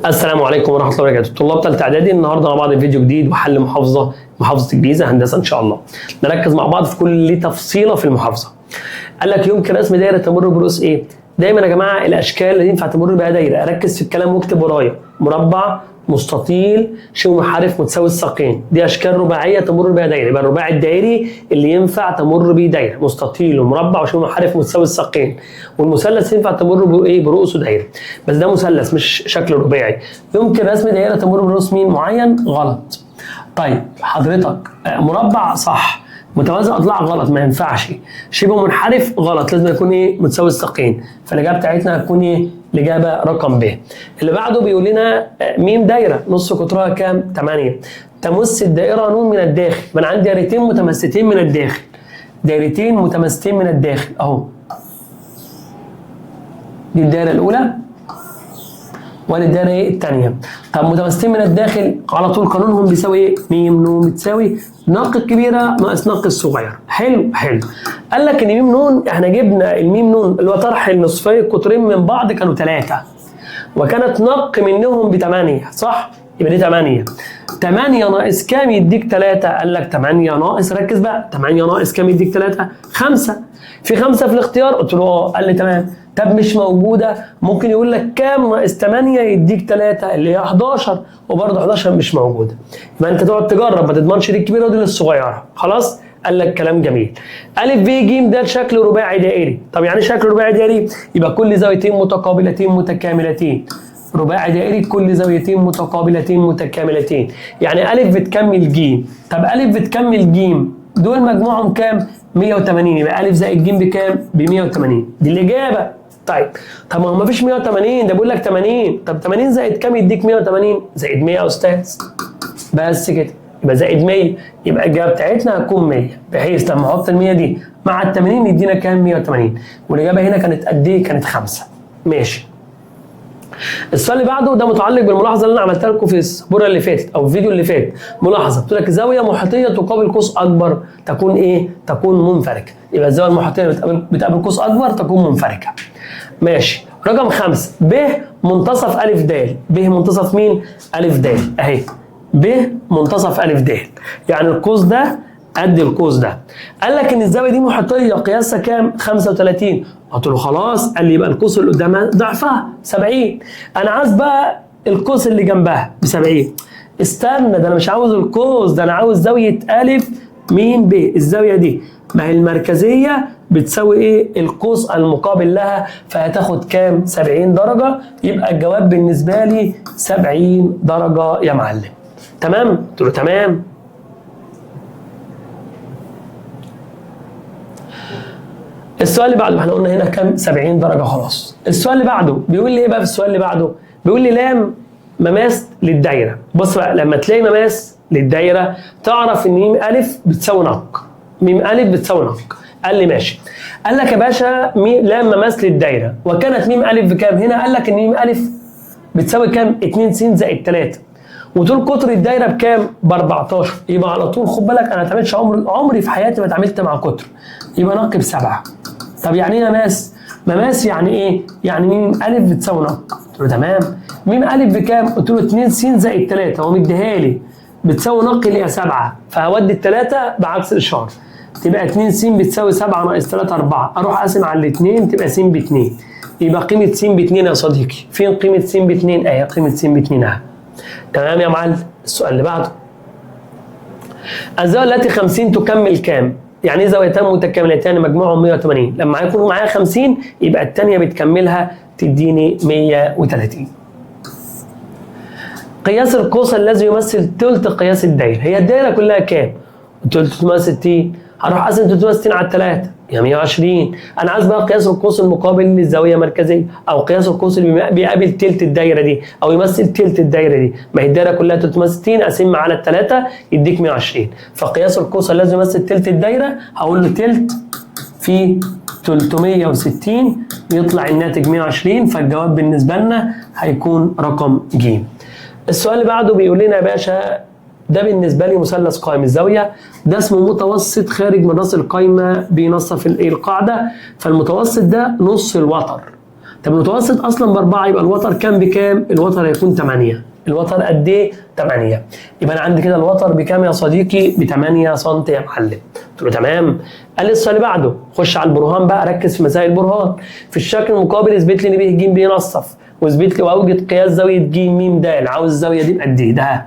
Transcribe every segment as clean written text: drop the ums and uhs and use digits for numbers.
السلام عليكم ورحمه الله وبركاته. طلاب ثالثه اعدادي، النهارده مع بعض فيديو جديد وحل محافظه الجيزه هندسه ان شاء الله. نركز مع بعض في كل تفصيله في المحافظه. قال لك يمكن رسم دايره تمر برؤوس ايه؟ دايما يا جماعه الاشكال اللي ينفع تمر بها دايره، اركز في الكلام واكتب ورايا. مربع، مستطيل، شبه منحرف، متساوي الساقين، دي اشكال رباعيه تمر بها دايره. يبقى الرباعي الدائري اللي ينفع تمر بيه دايره، مستطيل ومربع وشبه منحرف متساوي الساقين. والمثلث ينفع تمر بايه؟ برؤوسه دايره، بس ده مثلث مش شكل رباعي. يمكن رسم دايره تمر برؤوس مين معين؟ غلط. طيب حضرتك مربع صح، متوازي اضلاع غلط ما ينفعش، شبه منحرف غلط، لازم يكون ايه؟ متساوي الساقين. فالاجابه بتاعتنا هتكون ايه؟ الاجابه رقم ب. اللي بعده بيقول لنا م دايره نص قطرها كام؟ 8. تمس الدائره ن من الداخل. ما انا عندي دايرتين متماستين من الداخل، دايرتين متماستين من الداخل اهو. دي الدائره الاولى وادي الدائره ايه؟ الثانيه. طب متماستين من الداخل على طول قانونهم بيساوي ايه؟ م ن بتساوي ناقص الكبيره ناقص ناقص الصغير. حلو حلو. قال لك ان م ن احنا جبنا الميم ن اللي هو طرح النصفين القطرين من بعض كانوا 3 وكانت نق منهم ب 8 صح؟ يبقى دي 8. 8 ناقص كام يديك 3؟ قال لك 8 ناقص، ركز بقى، 8 ناقص كام يديك 3؟ 5. في 5 في الاختيار؟ قلت له اه، قال لي تمام. طب مش موجوده، ممكن يقول لك كام ناقص 8 يديك 3 اللي هي 11، وبرضه 11 مش موجوده. يبقى انت تقعد تجرب، ما تضمنش دي الكبيره ودي الصغيره. خلاص؟ قال لك كلام جميل. ا ب ج ده شكل رباعي دائري. طب يعني شكل رباعي دائري يبقى كل زاويتين متقابلتين متكاملتين. رباعي دائري كل زاويتين متقابلتين متكاملتين. يعني ا بتكمل ج. طب ا بتكمل ج دول مجموعهم كام؟ 180. يبقى ا زائد ج بكام؟ ب 180. دي الاجابه. طيب طب ما هو مفيش 180، ده بيقول لك 80. طب 80 زائد كام يديك 180؟ زائد 100 يا استاذ. بس كده، يبقى زائد 100. يبقى الإجابة بتاعتنا هتكون 100، بحيث لما أحط ال 100 دي مع ال 80 يدينا كام؟ 180. والإجابة هنا كانت قد إيه؟ كانت 5. ماشي. السؤال اللي بعده ده متعلق بالملاحظة اللي أنا عملتها لكم في السبورة اللي فاتت أو الفيديو اللي فات. ملاحظة بتقول لك زاوية محيطية تقابل قوس أكبر تكون إيه؟ تكون منفرجة. يبقى الزاوية المحيطية بتقابل قوس أكبر تكون منفرجة. ماشي. رقم 5 ب منتصف أ د. ب منتصف مين؟ أ د أهي. ب منتصف أ د، يعني القوس ده قد القوس ده. قال لك ان الزاويه دي محيطيه قياسها كام؟ 35. قلت له خلاص. قال لي يبقى القوس اللي قدامها ضعفها 70. انا عايز بقى القوس اللي جنبها ب 70. استنى، ده انا مش عاوز القوس، ده انا عاوز زاويه ا م ب. الزاويه دي ما هي المركزيه بتساوي ايه؟ القوس المقابل لها، فهتاخد كام؟ 70 درجه. يبقى الجواب بالنسبه لي 70 درجه يا معلم. تمام؟ قلت له تمام. السؤال اللي بعده، احنا قلنا هنا كام؟ 70 درجه خلاص. السؤال اللي بعده بيقول لي ايه بقى؟ في السؤال اللي بعده بيقول لي لام مماس للدايره. بص بقى، لما تلاقي مماس للدايره تعرف ان م ا بتساوي نق. م ا بتساوي نق. قال لي ماشي. قال لك يا باشا لام مماس للدايره وكانت م ا بكام؟ هنا قال لك ان م ا بتساوي كام؟ 2 س زائد 3. وطول قطر الدايره بكام؟ ب 14. يبقى على طول خد بالك، انا ما اتعاملتش عمري في حياتي ما اتعاملت مع قطر. يبقى نق ب7. طب يعني ايه مماس؟ مماس يعني ايه؟ يعني م ا بتساوي نق. قلت له تمام. م ا بكام؟ قلت له 2 س زائد 3، هو مديها لي بتساوي نق اللي هي 7، فهودي الثلاثه بعكس الاشاره. تبقى 2 س بتساوي 7 ناقص 3 4. اروح اقسم على الاثنين تبقى س ب2. يبقى قيمه س ب2 يا صديقي. فين قيمه س ب2؟ اهي قيمه س ب2 اهي. تمام يا معلم. السؤال اللي بعده، الزاويه التي 50 تكمل كام؟ يعني ايه زاويتان متكاملتان مجموعهم 180؟ لما يكونوا معايا 50 يبقى الثانيه بتكملها تديني 130. قياس القوس الذي يمثل ثلث قياس الدايره. هي الدايره كلها كام؟ قلت له 360. هروح اقسم 360 على 3 يعني 120. انا عايز بقى قياس القوس المقابل للزاويه المركزيه، او قياس القوس اللي بيقابل ثلث الدايره دي او يمثل ثلث الدايره دي. ما هي الدايره كلها 360 اقسم على 3 يديك 120. فقياس القوس الذي يمثل ثلث الدايره هقول له ثلث في 360 يطلع الناتج 120. فالجواب بالنسبه لنا هيكون رقم ج. السؤال اللي بعده بيقول لنا يا باشا ده بالنسبه لي مثلث قائم الزاويه، ده اسمه متوسط خارج من راس القايمه بنصف القاعده. فالمتوسط ده نص الوتر. طب المتوسط اصلا ب4 يبقى الوتر كام بكام؟ الوتر هيكون 8. الوتر قد ايه؟ 8. يبقى انا عندي كده الوتر بكام يا صديقي؟ ب 8 سم يا معلم. قلت له تمام. قال لي السؤال اللي بعده، خش على البرهان بقى، ركز في مسائل البرهان. في الشكل المقابل اثبت لي ان ب ج بينصف، واثبت لي واوجد قياس زاويه ج م د. عاوز الزاويه دي بقد ايه؟ ده.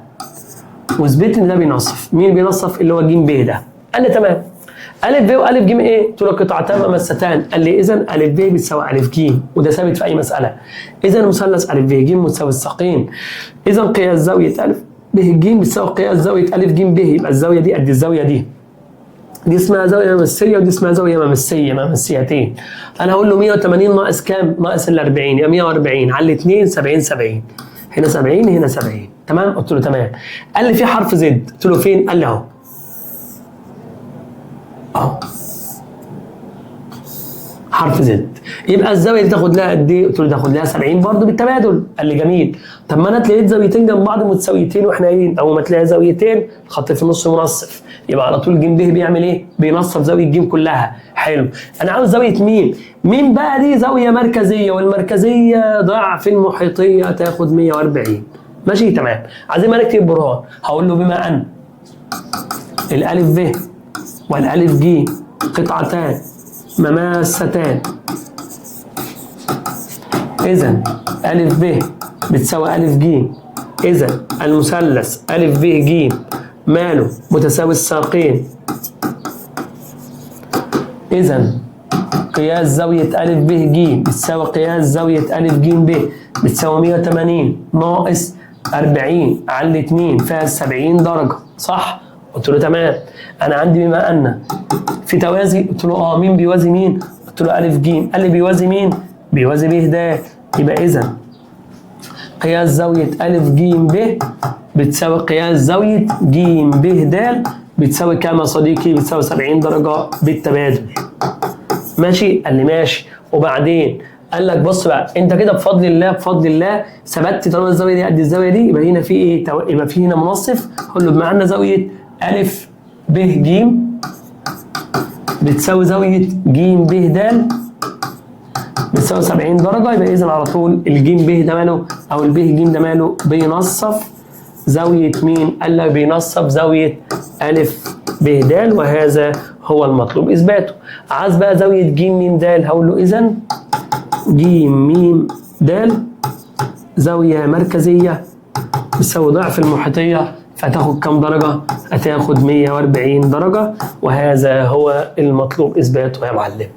واثبت لي ان ده بينصف. مين بينصف؟ اللي هو ج ب ده. قال لي تمام. ألف ب وألف ج ايه؟ قلت له قطعتان ممستان. قال لي إذا ألف ب بتساوي ألف ج، وده ثابت في أي مسألة. إذا مثلث ألف ب ج متساوي الساقين. إذا قياس زاوية ألف ب ج بتساوي قياس زاوية ألف ج ب، يبقى الزاوية دي قد الزاوية دي. دي اسمها زاوية ممسية ودي اسمها زاوية ممسيتين. أنا هقول له 180 ناقص كام؟ ناقص ال 40، يبقى 140 على الاثنين 70 70. هنا 70 هنا 70. تمام؟ قلت له تمام. قال لي في حرف زد. قلت له فين؟ قال لي أهو. حرف زد. يبقى الزاويه دي تاخد لها قد ايه؟ قلت له تاخد لها 70 برضه بالتبادل. قال لي جميل. طب ما انا لقيت زاويتين جنب بعض متساويتين واحنا قايلين اول ما تلاقي زاويتين الخط في النص منصف، يبقى على طول ج ب بيعمل ايه؟ بينصف زاويه ج كلها. حلو. انا عاوز زاويه مين؟ مين بقى دي؟ زاويه مركزيه، والمركزيه ضعف المحيطيه تاخد 140. ماشي تمام. عايزين بقى نكتب برهان. هقول له بما ان الالف ب والالف ج قطعتان مماستان، إذا ألف ب بتساوي ألف ج، إذا المثلث ألف ب ج ماله؟ متساوي الساقين. إذا قياس زاوية ألف ب ج بتساوي قياس زاوية ألف ج ب بتساوي 180 ناقص 40 على الاثنين فيها 70 درجة، صح؟ قلت له تمام. أنا عندي بما أن في توازي. قلت له مين بيوازي مين؟ قلت له ألف ج. قال لي بيوازي مين؟ بيوازي ب د. يبقى إذا قياس زاوية ألف ج ب بتساوي قياس زاوية ج ب د بتساوي كام يا صديقي؟ بتساوي 70 درجة بالتبادل. ماشي؟ قال لي ماشي. وبعدين قال لك بص بقى، انت كده بفضل الله ثبت طالما الزاويه دي قد الزاويه دي، يبقى هنا في ايه؟ يبقى في هنا منصف. اقول له بما ان زاويه الف ب ج بتساوي زاويه ج ب د بتساوي 70 درجه، يبقى اذا على طول الج ب ده ماله؟ او الب ج ده ماله؟ بينصف زاويه مين؟ قال لك بينصف زاويه الف ب د، وهذا هو المطلوب اثباته. عايز بقى زاويه ج م د، هقول له اذا ج م د زاويه مركزيه بتساوي ضعف المحيطيه، فتاخد كام درجه؟ هتاخد 140 درجه، وهذا هو المطلوب اثباته يا معلم.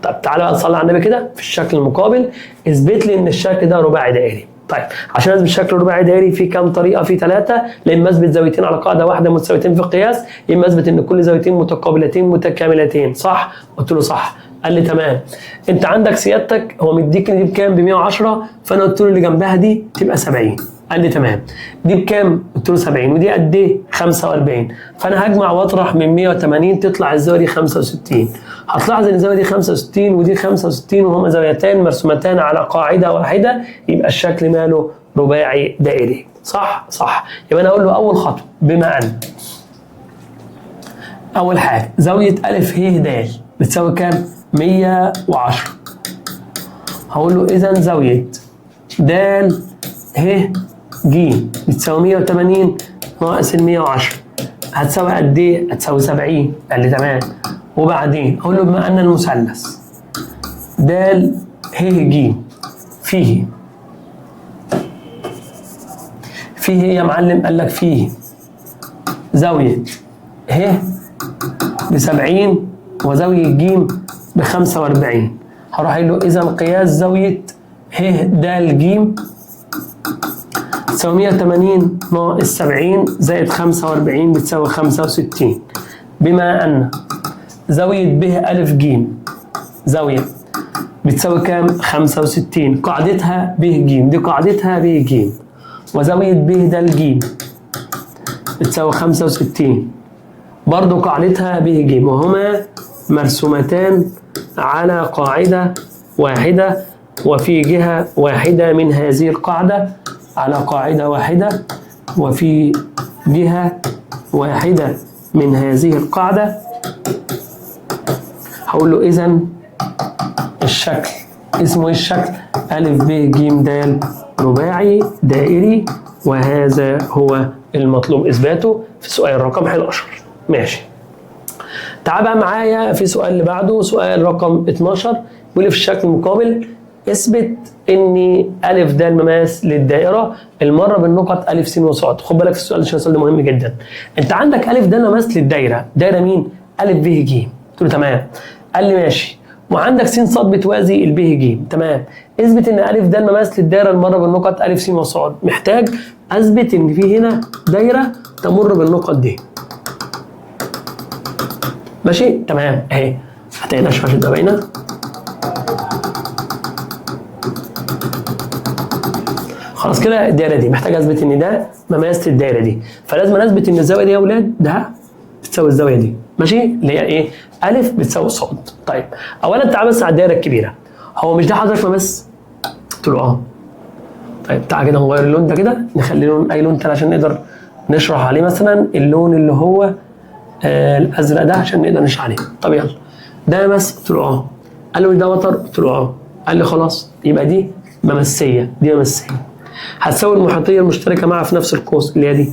طب تعالى بقى نصلي على النبي كده في الشكل المقابل. اثبت لي ان الشكل ده رباعي دائري. طيب عشان اثبت الشكل الرباعي دائري في كام طريقه؟ في 3. لا اما اثبت زاويتين على قاعده واحده متساويتين في القياس، يا اما اثبت ان كل زاويتين متقابلتين متكاملتين، صح؟ قلت له صح. قال لي تمام. انت عندك سيادتك هو مديك دي بكام؟ ب 110، فانا قلت له اللي جنبها دي تبقى 70. قال لي تمام. دي بكام؟ قلت له 70. ودي قد ايه؟ 45. فانا هجمع واطرح من 180 تطلع الزاويه دي 65. هتلاحظ ان الزاويه دي 65 ودي 65، وهما زاويتان مرسومتان على قاعده واحده، يبقى الشكل ماله؟ رباعي دائري. صح؟ صح. يبقى انا اقول له اول خطوه بما ان اول حاجه زاويه الف ه د بتساوي كام؟ 110. هقول له اذا زاويه د ه ج بتساوي 180 ناقص ال 110 هتساوي قد ايه؟ هتساوي 70. قال لي تمام. وبعدين اقول له بما ان المثلث د ه ج فيه يا معلم، قال لك فيه زاويه ه ب 70 وزاويه ج ب 45. هروح قايل له اذا قياس زاويه ه د ج تساوي 180 ناقص 70 زائد 45 بتساوي 65. بما ان زاويه ب ا ج زاويه بتساوي كام؟ 65. قاعدتها ب ج، دي قاعدتها ب ج، وزاويه ب د ج بتساوي 65 برضو قاعدتها ب ج، وهما مرسومتان على قاعده واحده، وفي جهه واحده من هذه القاعده على قاعدة واحدة، وفي جهة واحدة من هذه القاعدة. هقول له إذن الشكل اسمه إيه؟ الشكل ألف ب ج د رباعي دائري، وهذا هو المطلوب إثباته في سؤال رقم 11. ماشي. تعال بقى معايا في السؤال اللي بعده، سؤال رقم 12. بيقول لي في الشكل المقابل اثبت ان أ د مماس للدائرة المرة بالنقط أ س وص. خد بالك في السؤال عشان السؤال ده مهم جدا. أنت عندك أ د مماس للدائرة، دايرة مين؟ أ ب ج. قلت له تمام. قال لي ماشي. وعندك س ص بتوازي الب ج. تمام. اثبت ان أ د مماس للدائرة المرة بالنقط أ س وص. محتاج اثبت ان في هنا دايرة تمر بالنقط دي. ماشي؟ تمام اهي. هتلاقي الشاشة ده باينة. خلاص كده الدايره دي محتاج اثبت ان ده مماس للدايره دي، فلازم اثبت ان الزاويه دي يا اولاد ده بتساوي الزاويه دي. ماشي؟ اللي هي ايه؟ أ بتساوي ص. طيب اولا تعال بس على الدايره الكبيره. هو مش ده حضرتك مماس؟ قلت له اه. طيب تعال كده نغير اللون ده كده، نخلي لون اي لون تاني عشان نقدر نشرح عليه، مثلا اللون اللي هو الازرق ده عشان نقدر نشرح عليه. طب يلا ده مماس؟ قلت له اه. قال لي ده وتر؟ قلت له اه. قال لي خلاص يبقى دي مماسيه، دي مماسيه. هتساوي المحيطيه المشتركه معها في نفس القوس اللي هي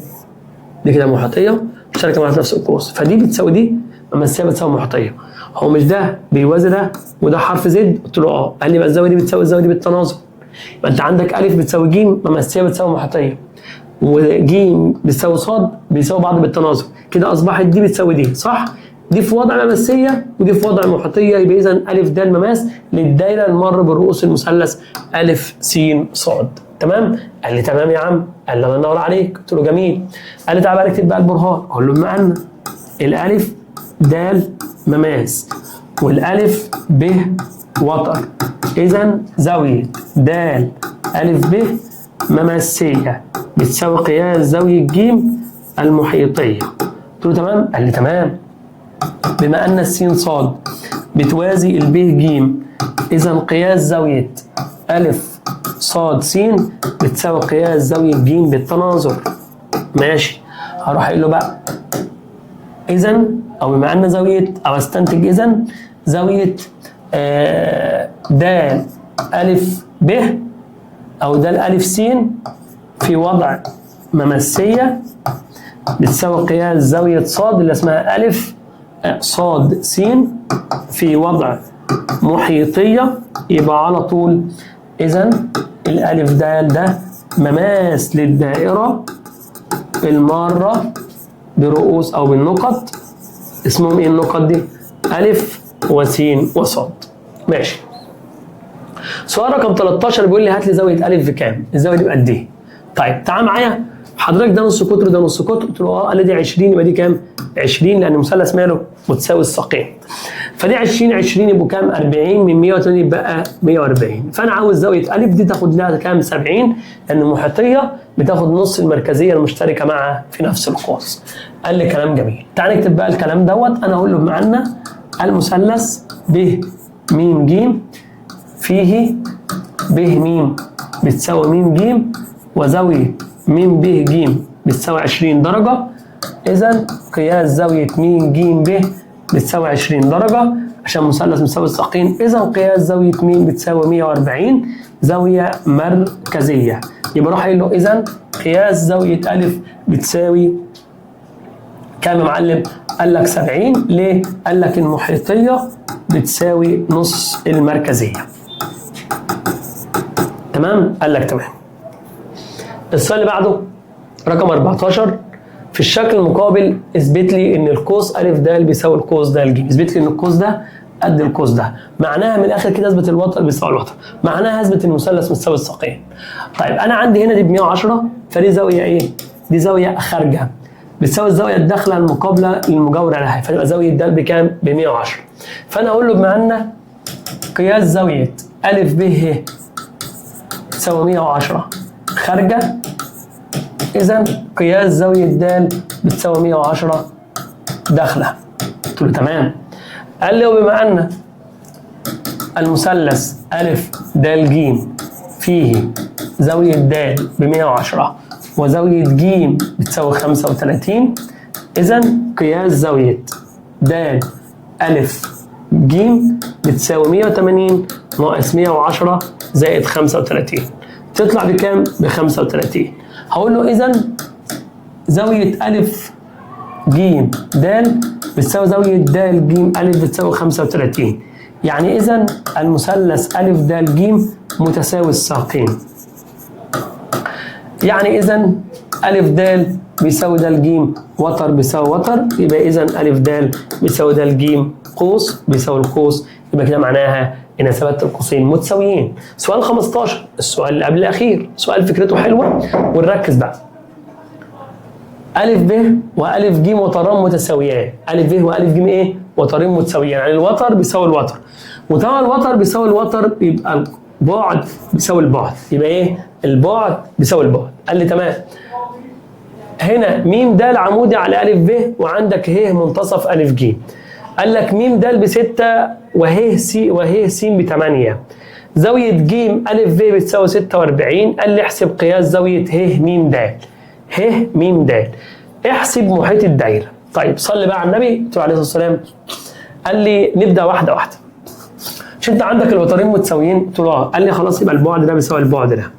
دي كده محيطيه مشتركه معها في نفس القوس، فدي بتساوي دي، مماسيه بتساوي محيطيه. هو مش ده بيوازي ده وده حرف زد؟ قلت له اه. قال لي يبقى الزاويه دي بتساوي الزاويه دي بالتناظر. يبقى انت عندك أ بتساوي ج، مماسيه بتساوي محيطيه، وج بتساوي ص بيساوي بعض بالتناظر. كده اصبحت دي بتساوي دي، صح؟ دي في وضع مماسيه ودي في وضع محيطيه، يبقى اذا أ د مماس للدايره المر بالرؤوس المثلث أ س ص. تمام؟ قال لي تمام يا عم. قال لي الله ينور عليك. قلت له جميل. قال لي تعالى بقى نكتب بقى البرهان. اقول له بما ان الالف د مماس والالف ب وتر، اذا زاويه د أ ب مماسيه بتساوي قياس زاويه ج المحيطيه. قلت له تمام؟ قال لي تمام. بما ان الس ص بتوازي الب ج، اذا قياس زاويه أ ص س بتساوي قياس زاويه ج بالتناظر. ماشي. هروح اقول له بقى اذا، او بما ان زاويه، او استنتج اذا زاويه د أ ب او د أ س في وضع مماسيه بتساوي قياس زاويه ص اللي اسمها أ ص س في وضع محيطيه. يبقى على طول اذا الالف د ده مماس للدائره الماره برؤوس او بالنقط. اسمهم ايه النقط دي؟ أ وس وص. ماشي. سؤال رقم 13 بيقول لي هات لي زاويه أ بكام؟ الزاويه دي بقد ايه؟ طيب تعال معايا حضرتك، ده نص قطر وده نص قطر. قلت له اه. قال لي دي 20. يبقى دي كام؟ 20 لان المثلث ماله متساوي الساقين. فدي 20 يبقوا كام؟ 40 من 180 يبقى 140. فانا عاوز زاويه أ دي تاخد لها كام؟ 70، لان المحيطيه بتاخد نص المركزيه المشتركه معها في نفس القوس. قال لي كلام جميل. تعال نكتب بقى الكلام دوت. انا اقول له بما ان المثلث ب م ج فيه ب م بتساوي م ج وزاويه م ب ج بتساوي 20 درجه، اذا قياس زاويه م ج ب بتساوي 20 درجه عشان مثلث مساوي الساقين. اذا قياس زاويه م بتساوي 140 زاويه مركزيه. يبقى اروح قايل له اذا قياس زاويه أ بتساوي كام يا معلم؟ قال لك 70. ليه؟ قال لك المحيطيه بتساوي نص المركزيه. تمام؟ قال لك تمام. السؤال اللي بعده رقم 14. في الشكل المقابل اثبت لي ان القوس أ د بيساوي القوس د ج. اثبت لي ان القوس ده قد القوس ده. معناها من الاخر كده اثبت الوتر بيساوي الوتر. معناها اثبت ان المثلث متساوي الساقين. طيب انا عندي هنا دي ب 110، فدي زاويه ايه؟ دي زاويه خارجه بتساوي الزاويه الداخله المقابله للمجاوره لها، فتبقى زاويه د بكام؟ ب 110. فانا اقول له بما ان قياس زاويه أ ب ه تساوي 110 خارجه، إذا قياس زاوية د بتساوي 110 داخلة. قلت له تمام. قال لي وبما أن المثلث أ د ج فيه زاوية د ب 110 وزاوية ج بتساوي 35، إذا قياس زاوية د أ ج بتساوي 180 ناقص 110 زائد 35. تطلع بكام؟ ب 35. هقول له إذا زاوية أ ج د بتساوي زاوية د ج أ بتساوي 35. يعني إذا المثلث أ د ج متساوي الساقين. يعني إذا أ د بيساوي د ج وتر بيساوي وتر، يبقى إذا أ د بيساوي د ج قوس بيساوي القوس، يبقى كده معناها إن ثبات القوسين متساويين. سؤال 15 السؤال اللي قبل الأخير، سؤال فكرته حلوة ونركز بقى. أ ب وأ ج وتران متساويان. أ ب وأ ج إيه؟ وترين متساويان، يعني الوتر بيساوي الوتر. وطبعا الوتر بيساوي الوتر يبقى البعد بيساوي البعد، يبقى إيه؟ البعد بيساوي البعد. قال لي تمام. هنا م د عمودي على أ ب وعندك ه منتصف أ ج. قال لك م د ب6 وه س ب8. زاوية ج أ ب بتساوي 46. قال لي احسب قياس زاوية ه م د. ه م د. احسب محيط الدايرة. طيب صلي بقى على النبي قلت له عليه الصلاة والسلام. قال لي نبدأ واحدة واحدة. مش انت عندك الوترين متساويين؟ قلت له اه. قال لي خلاص يبقى البعد ده بيساوي البعد ده.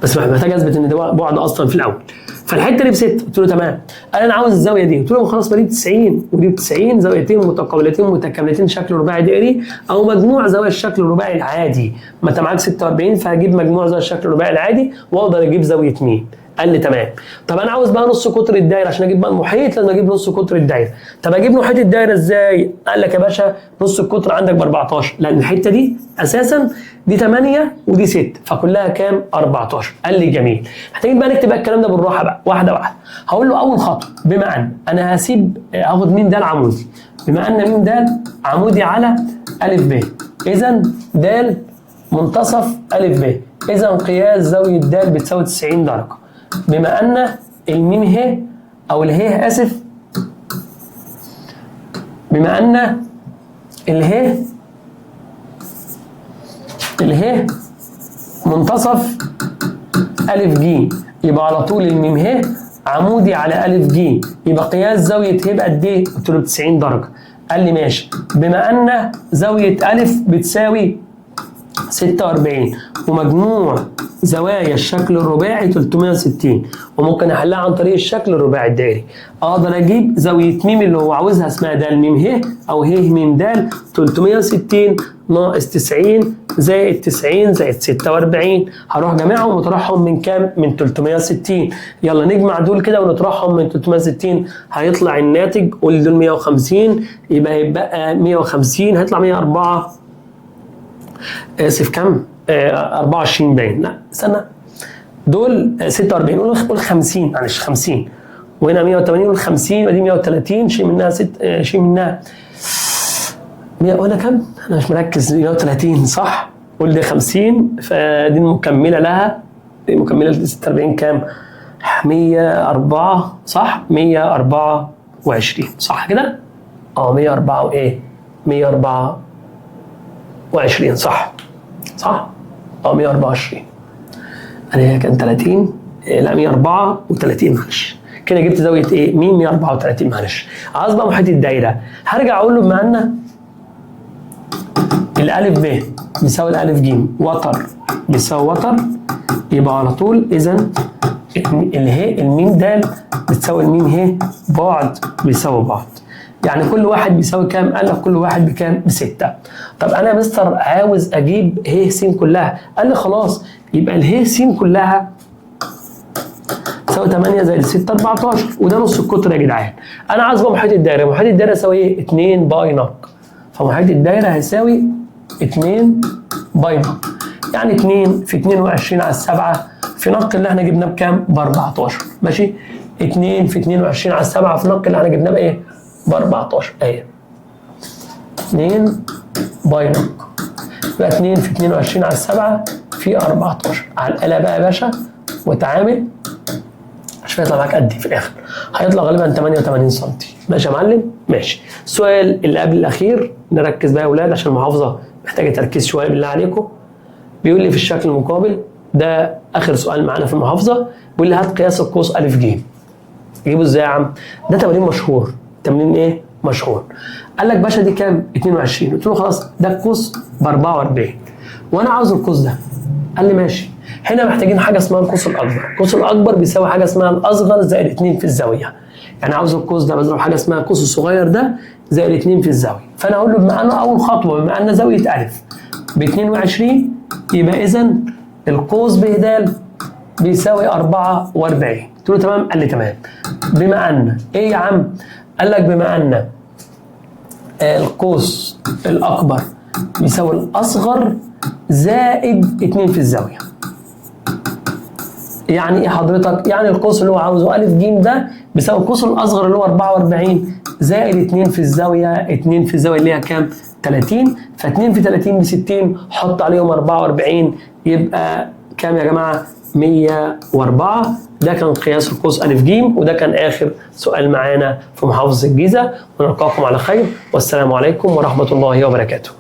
بس محتاج اثبت ان ده بعد اصلا في الاول. فالحته دي ب6. قلت له تمام. قال انا عاوز الزاويه دي. قلت له خلاص ما دي 90 ودي 90 زاويتين متقابلتين متكاملتين شكل رباعي دائري او مجموع زوايا الشكل الرباعي العادي. ما انت معاك 46 فهجيب مجموع زوايا الشكل الرباعي العادي واقدر اجيب زاويه مين. قال لي تمام. طب انا عاوز بقى نص قطر الدايره عشان اجيب بقى المحيط لازم اجيب نص قطر الدايره. طب اجيب محيط الدايره ازاي؟ قال لك يا باشا نص القطر عندك ب 14 لان الحته دي اساسا دي 8 ودي 6 فكلها كام؟ 14. قال لي جميل. محتاجين بقى نكتب بقى الكلام ده بالراحه بقى واحده واحده. هقول له اول خطوه بما ان انا هاخد م د عمودي. بما ان م د عمودي على أ ب اذا د منتصف أ ب اذا قياس زاويه د بتساوي 90 درجه. بما ان الميم ه او اله اسف بما ان اله منتصف أ ج يبقى على طول الميم ه عمودي على أ ج يبقى قياس زاويه ه بقد ايه؟ قلت له 90 درجه. قال لي ماشي. بما ان زاويه أ بتساوي 46 ومجموع زوايا الشكل الرباعي 360 وممكن احلها عن طريق الشكل الرباعي الدائري. اقدر اجيب زاويه م اللي هو عاوزها اسمها د م ه او ه م د 360 ناقص 90 زائد 90 زائد 46. هروح جامعهم وطرحهم من كام؟ من 360. يلا نجمع دول كده ونطرحهم من 360 هيطلع الناتج. قول دول 150 يبقى 150 هيطلع 104 اسف كم؟ 24 باين. لا استنى دول 46 قول 50 معلش 50 وهنا 180 قول 50 ودي 130 شيل منها شيل منها 100 ولا كم؟ انا مش مركز. 130 صح؟ قول دي 50 فدي المكمله لها. دي مكمله ل 46 كام؟ 104 صح؟ 124 صح كده؟ 104 وايه؟ 124 صح 124. انا كان 30 لا 134 معلش كده جبت زاويه ايه؟ 134 معلش. عاوز بقى محيط الدايره هرجع اقول له بما ان الالف ب بيساوي الالف ج وتر بيساوي وتر يبقى على طول اذا الميم د بتساوي الميم ه بعد بيساوي بعد. يعني كل واحد بيساوي كام؟ قال لك كل واحد بكام؟ ب6. طب انا يا مستر عاوز اجيب ه س كلها. قال لي خلاص يبقى اله س كلها تساوي 8 زائد 6 14 وده نص القطر يا جدعان. انا عاوز بقى محيط الدايره. محيط الدايره يساوي ايه؟ 2 باي نق. فمحيط الدايره هيساوي 2 باي نق. يعني 2 في 22 على 7 في نق اللي احنا جبناه بكام؟ ب 14 ماشي. 2 في 22 على 7 في نق اللي احنا جبناه بايه؟ ب 14 اهي 2 باي نق. يبقى 2 في 22 على 7 في 14 على الآلة بقى يا باشا وتعامل عشان يطلع معاك قد ايه في الاخر. هيطلع غالبا 88 سم. ماشي يا معلم؟ ماشي. السؤال اللي قبل الاخير نركز بقى يا اولاد عشان المحافظه محتاجه تركيز شويه بالله عليكم. بيقول لي في الشكل المقابل ده اخر سؤال معانا في المحافظه. بيقول لي هات قياس القوس أ ج. تجيبه ازاي يا عم؟ ده تمرين مشهور. تمرين ايه؟ مشحون. قال لك باشا دي كام؟ 22. قلت له خلاص ده القوس ب 44 وانا عاوز القوس ده. قال لي ماشي. هنا محتاجين حاجه اسمها القوس الاكبر. القوس الاكبر بيساوي حاجه اسمها الاصغر زائد 2 في الزاويه. يعني عاوز القوس ده بضرب حاجه اسمها القوس الصغير ده زائد 2 في الزاويه. فانا اقول له بما انه اول خطوه بما ان زاويه الف ب 22 يبقى اذا القوس ب د بيساوي 44. قلت له تمام. قال لي تمام. بما ان ايه يا عم؟ قال لك بما ان القوس الاكبر بيساوي الاصغر زائد 2 في الزاويه. يعني ايه حضرتك؟ يعني القوس اللي هو عاوزه ا ج ده بيساوي القوس الاصغر اللي هو 44 زائد 2 في الزاويه. 2 في الزاويه اللي هي كام؟ 30. ف2 في 30 ب 60. حط عليهم 44 يبقى كام يا جماعه؟ 104. ده كان قياس القوس ا ج وده كان اخر سؤال معانا في محافظه الجيزه. ونلقاكم على خير والسلام عليكم ورحمه الله وبركاته.